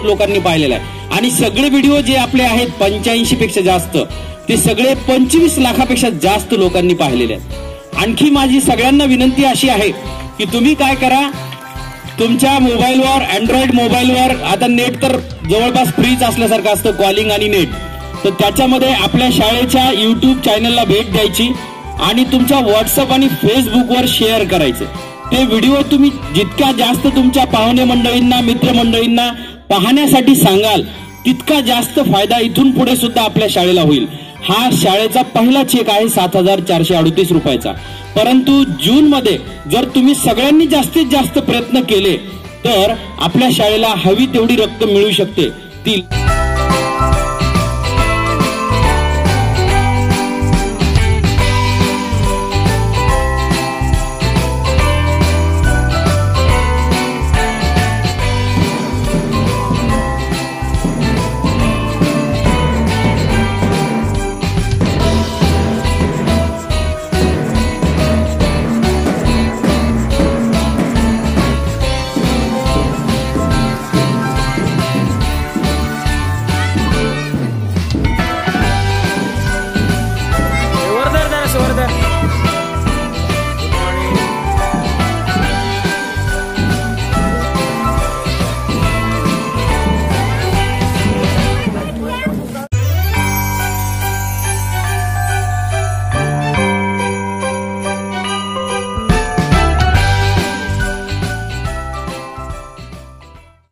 लोकांनी पाहिलेला आहे आणि सगळे व्हिडिओ जे आपले आहेत 85 पेक्षा जास्त ते सगळे 25 लाखापेक्षा जास्त लोकांनी पाहिलेले आहेत। आणखी माझी सगळ्यांना विनंती अशी आहे की तुम्ही काय करा, तुमच्या मोबाईलवर अँड्रॉइड मोबाईलवर आता नेट तर जवळपास फ्रीच असल्यासारखं असतं, कॉलिंग आणि नेट, तर त्याच्यामध्ये आपल्या शाळेच्या YouTube चॅनलला भेट द्यायची आणि तुमच्या व्हॉट्सअप आणि फेसबुकवर शेअर करायचे। ते व्हिडिओ तुम्ही जितक्या जास्त तुमच्या पाहुणे मंडळींना मित्रमंडळींना पाहण्यासाठी सांगाल तितका जास्त फायदा इथून पुढे सुद्धा आपल्या शाळेला होईल। हा शाळेचा पहिला चेक आहे 7,438 रुपयाचा, परंतु जून मध्ये जर तुम्ही सगळ्यांनी जास्तीत जास्त प्रयत्न केले तर आपल्या शाळेला हवी तेवढी रक्कम मिळू शकते ती